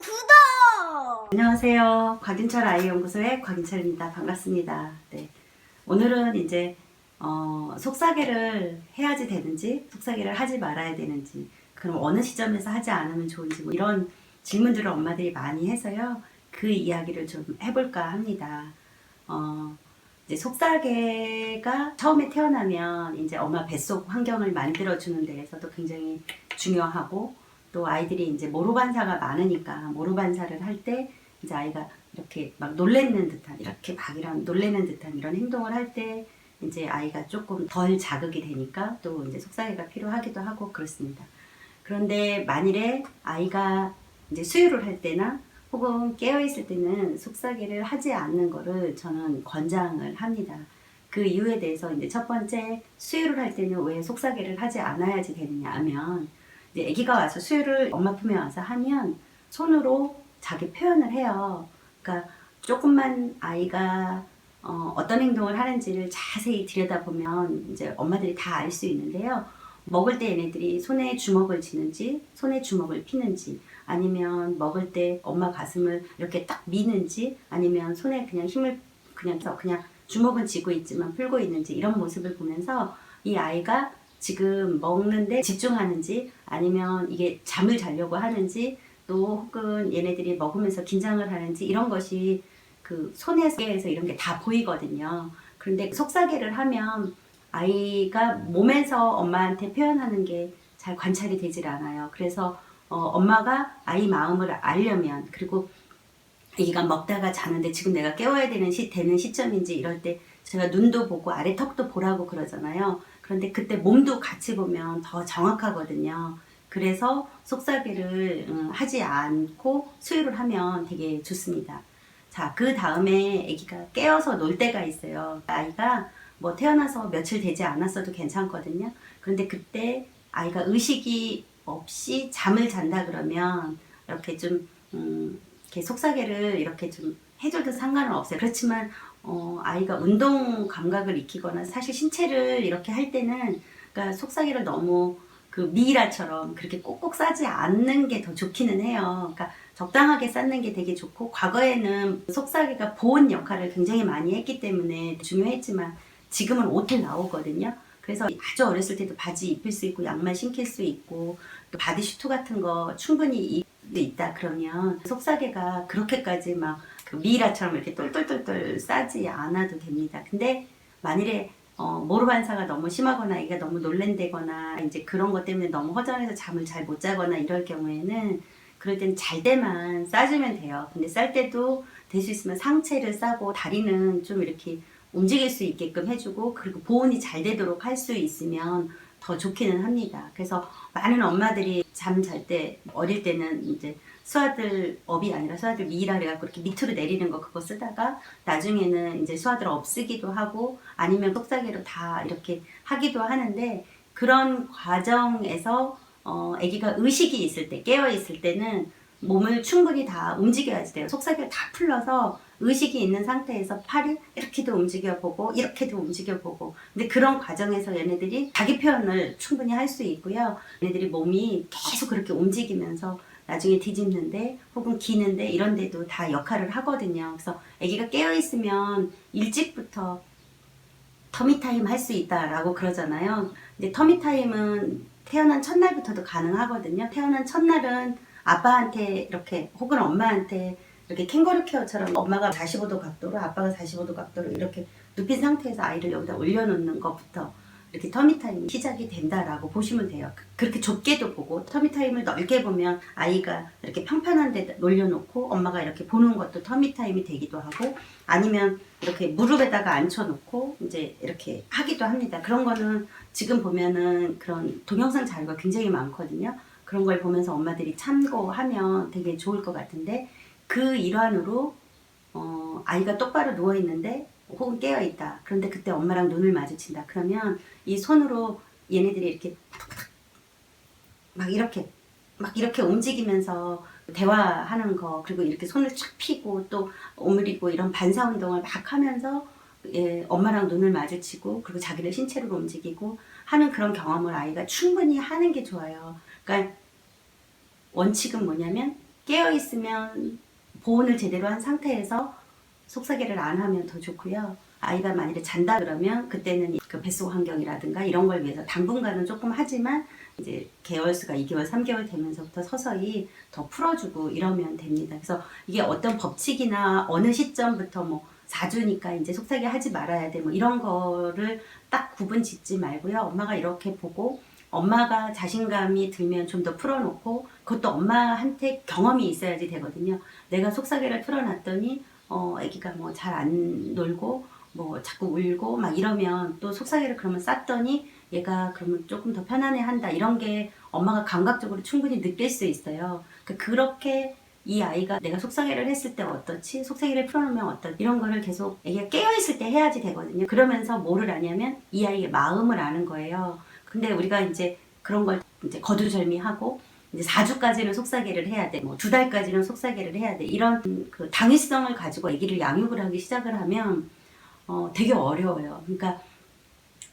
구독! 안녕하세요. 곽인철 아이연구소의 곽인철입니다. 반갑습니다. 네. 오늘은 이제 속사계를 해야지 되는지 속사계를 하지 말아야 되는지, 그럼 어느 시점에서 하지 않으면 좋은지, 뭐 이런 질문들을 엄마들이 많이 해서요. 그 이야기를 좀 해볼까 합니다. 이제 속사계가 처음에 태어나면 이제 엄마 뱃속 환경을 만들어주는 데에서도 굉장히 중요하고, 또 아이들이 이제 모로반사가 많으니까 모로반사를 할 때 이제 아이가 이렇게 막 놀래는 듯한, 이렇게 막 이런 놀래는 듯한 이런 행동을 할 때 이제 아이가 조금 덜 자극이 되니까 또 이제 속사계가 필요하기도 하고 그렇습니다. 그런데 만일에 아이가 이제 수유를 할 때나 혹은 깨어있을 때는 속사계를 하지 않는 거를 저는 권장을 합니다. 그 이유에 대해서 이제 첫 번째, 수유를 할 때는 왜 속사계를 하지 않아야지 되느냐 하면, 이제 아기가 와서 수유를 엄마 품에 와서 하면 손으로 자기 표현을 해요. 그러니까 조금만 아이가 어떤 행동을 하는지를 자세히 들여다보면 이제 엄마들이 다 알 수 있는데요. 먹을 때 얘네들이 손에 주먹을 쥐는지, 손에 주먹을 피는지, 아니면 먹을 때 엄마 가슴을 이렇게 딱 미는지, 아니면 손에 그냥 힘을 그냥 주먹은 쥐고 있지만 풀고 있는지, 이런 모습을 보면서 이 아이가 지금 먹는데 집중하는지, 아니면 이게 잠을 자려고 하는지, 또 혹은 얘네들이 먹으면서 긴장을 하는지, 이런 것이 그 손에서 이런 게 다 보이거든요. 그런데 속사계를 하면 아이가 몸에서 엄마한테 표현하는 게 잘 관찰이 되질 않아요. 그래서 엄마가 아이 마음을 알려면, 그리고 아기가 먹다가 자는데 지금 내가 깨워야 되는 시점인지 이럴 때 제가 눈도 보고 아래 턱도 보라고 그러잖아요. 그런데 그때 몸도 같이 보면 더 정확하거든요. 그래서 속사계를 하지 않고 수유를 하면 되게 좋습니다. 자, 그 다음에 아기가 깨어서 놀 때가 있어요. 아이가 뭐 태어나서 며칠 되지 않았어도 괜찮거든요. 그런데 그때 아이가 의식이 없이 잠을 잔다 그러면 이렇게 좀 이렇게 속사계를 이렇게 좀 해줘도 상관은 없어요. 그렇지만 아이가 운동 감각을 익히거나 사실 신체를 이렇게 할 때는, 그러니까 속사계를 너무 그 미이라처럼 그렇게 꼭꼭 싸지 않는 게 더 좋기는 해요. 그러니까 적당하게 쌓는 게 되게 좋고, 과거에는 속사계가 보온 역할을 굉장히 많이 했기 때문에 중요했지만 지금은 옷을 나오거든요. 그래서 아주 어렸을 때도 바지 입힐 수 있고 양말 신길 수 있고, 또 바디슈트 같은 거 충분히 있다 그러면 속사계가 그렇게까지 막 그 미이라처럼 이렇게 똘똘똘똘 싸지 않아도 됩니다. 근데 만일에 모르반사가 너무 심하거나 애가 너무 놀랜다거나 이제 그런 것 때문에 너무 허전해서 잠을 잘 못 자거나 이럴 경우에는, 그럴 땐 잘 때만 싸주면 돼요. 근데 쌀 때도 될 수 있으면 상체를 싸고 다리는 좀 이렇게 움직일 수 있게끔 해주고, 그리고 보온이 잘 되도록 할 수 있으면 더 좋기는 합니다. 그래서 많은 엄마들이 잠 잘 때, 어릴 때는 이제 수아들 업이 아니라 수아들 미이라 그래갖고 이렇게 밑으로 내리는 거 그거 쓰다가 나중에는 이제 수아들 업 쓰기도 하고, 아니면 속사계로 다 이렇게 하기도 하는데, 그런 과정에서 아기가 의식이 있을 때, 깨어 있을 때는 몸을 충분히 다 움직여야지 돼요. 속사계를 다 풀러서 의식이 있는 상태에서 팔이 이렇게도 움직여보고 이렇게도 움직여보고, 근데 그런 과정에서 얘네들이 자기 표현을 충분히 할 수 있고요. 얘네들이 몸이 계속 그렇게 움직이면서 나중에 뒤집는데 혹은 기는데 이런 데도 다 역할을 하거든요. 그래서 아기가 깨어있으면 일찍부터 터미타임 할 수 있다라고 그러잖아요. 근데 터미타임은 태어난 첫날부터도 가능하거든요. 태어난 첫날은 아빠한테 이렇게 혹은 엄마한테 이렇게 캥거루 케어처럼 엄마가 45도 각도로 아빠가 45도 각도로 이렇게 눕힌 상태에서 아이를 여기다 올려놓는 것부터 이렇게 터미타임이 시작이 된다라고 보시면 돼요. 그렇게 좁게도 보고, 터미타임을 넓게 보면 아이가 이렇게 평평한 데 올려놓고 엄마가 이렇게 보는 것도 터미타임이 되기도 하고, 아니면 이렇게 무릎에다가 앉혀놓고 이제 이렇게 하기도 합니다. 그런 거는 지금 보면은 그런 동영상 자료가 굉장히 많거든요. 그런 걸 보면서 엄마들이 참고하면 되게 좋을 것 같은데, 그 일환으로 아이가 똑바로 누워있는데 혹은 깨어있다. 그런데 그때 엄마랑 눈을 마주친다. 그러면 이 손으로 얘네들이 이렇게 막 이렇게 움직이면서 대화하는 거, 그리고 이렇게 손을 착 펴고 또 오므리고 이런 반사 운동을 막 하면서 엄마랑 눈을 마주치고, 그리고 자기를 신체로 움직이고 하는 그런 경험을 아이가 충분히 하는 게 좋아요. 그러니까 원칙은 뭐냐면 깨어 있으면 보온을 제대로 한 상태에서 속삭이를 안 하면 더 좋고요. 아이가 만일에 잔다 그러면 그때는 그 뱃속 환경이라든가 이런 걸 위해서 당분간은 조금 하지만 이제 개월수가 2개월, 3개월 되면서부터 서서히 더 풀어주고 이러면 됩니다. 그래서 이게 어떤 법칙이나 어느 시점부터 뭐 4주니까 이제 속삭이 하지 말아야 돼 뭐 이런 거를 딱 구분 짓지 말고요. 엄마가 이렇게 보고 엄마가 자신감이 들면 좀 더 풀어놓고 그것도 엄마한테 경험이 있어야지 되거든요. 내가 속삭이를 풀어놨더니 아기가 뭐 잘 안 놀고 뭐 자꾸 울고 막 이러면 또 속삭이를 그러면 쌌더니 얘가 그러면 조금 더 편안해한다 이런 게 엄마가 감각적으로 충분히 느낄 수 있어요. 그렇게 이 아이가 내가 속삭이를 했을 때 어떻지? 속삭이를 풀어놓으면 어떨지? 이런 거를 계속 애기가 깨어있을 때 해야지 되거든요. 그러면서 뭐를 아냐면 이 아이의 마음을 아는 거예요. 근데 우리가 이제 그런 걸 이제 거두절미하고 이제 4주까지는 속삭이를 해야 돼. 뭐 2달까지는 속삭이를 해야 돼. 이런 그 당위성을 가지고 아기를 양육을 하기 시작을 하면 되게 어려워요. 그러니까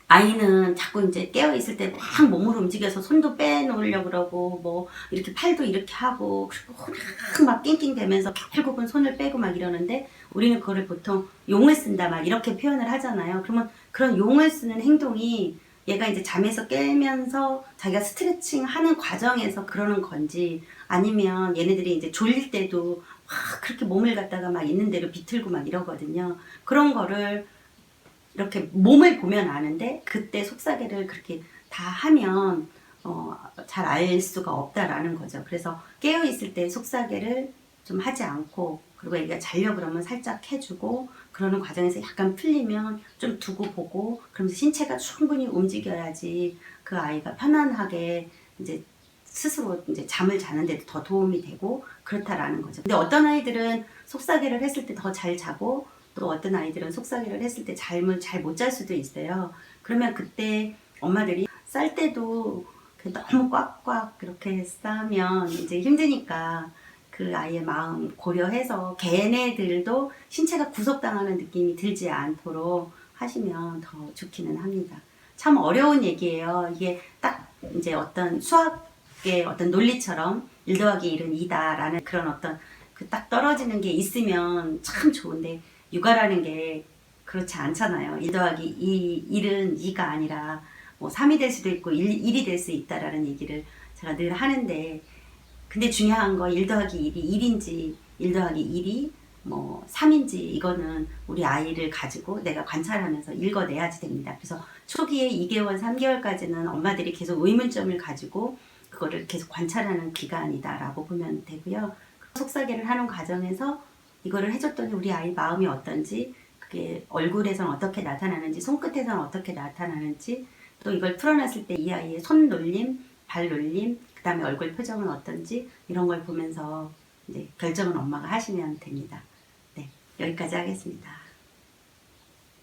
아이는 자꾸 이제 깨어 있을 때 막 몸을 움직여서 손도 빼놓으려고 그러고 뭐 이렇게 팔도 이렇게 하고 그리고 막 낑낑대면서 결국은 손을 빼고 막 이러는데 우리는 그거를 보통 용을 쓴다 막 이렇게 표현을 하잖아요. 그러면 그런 용을 쓰는 행동이 얘가 이제 잠에서 깨면서 자기가 스트레칭 하는 과정에서 그러는 건지 아니면 얘네들이 이제 졸릴 때도 막 그렇게 몸을 갖다가 막 있는 대로 비틀고 막 이러거든요. 그런 거를 이렇게 몸을 보면 아는데 그때 속삭이를 그렇게 다 하면 잘 알 수가 없다라는 거죠. 그래서 깨어 있을 때 속삭이를 좀 하지 않고 그리고 애기가 자려 그러면 살짝 해주고 그러는 과정에서 약간 풀리면 좀 두고 보고 그러면서 신체가 충분히 움직여야지 그 아이가 편안하게 이제 스스로 이제 잠을 자는데도 더 도움이 되고 그렇다라는 거죠. 근데 어떤 아이들은 속삭이를 했을 때 더 잘 자고 또 어떤 아이들은 속삭이를 했을 때 잠을 잘 못 잘 수도 있어요. 그러면 그때 엄마들이 쌀 때도 너무 꽉꽉 그렇게 싸면 이제 힘드니까 그 아이의 마음 고려해서 걔네들도 신체가 구속당하는 느낌이 들지 않도록 하시면 더 좋기는 합니다. 참 어려운 얘기예요. 이게 딱 이제 어떤 수학의 어떤 논리처럼 1 더하기 1은 2다라는 그런 어떤 그 딱 떨어지는 게 있으면 참 좋은데 육아라는 게 그렇지 않잖아요. 1 더하기 1은 2가 아니라 뭐 3이 될 수도 있고 1이 될 수 있다라는 얘기를 제가 늘 하는데 근데 중요한 거 1 더하기 1이 1인지 1 더하기 1이 뭐 3인지 이거는 우리 아이를 가지고 내가 관찰하면서 읽어내야지 됩니다. 그래서 초기에 2개월, 3개월까지는 엄마들이 계속 의문점을 가지고 그거를 계속 관찰하는 기간이다라고 보면 되고요. 속삭이를 하는 과정에서 이거를 해줬더니 우리 아이 마음이 어떤지 그게 얼굴에선 어떻게 나타나는지 손끝에선 어떻게 나타나는지 또 이걸 풀어놨을 때 이 아이의 손 놀림, 발 놀림 그 다음에 얼굴 표정은 어떤지 이런 걸 보면서 이제 결정은 엄마가 하시면 됩니다. 네, 여기까지 하겠습니다.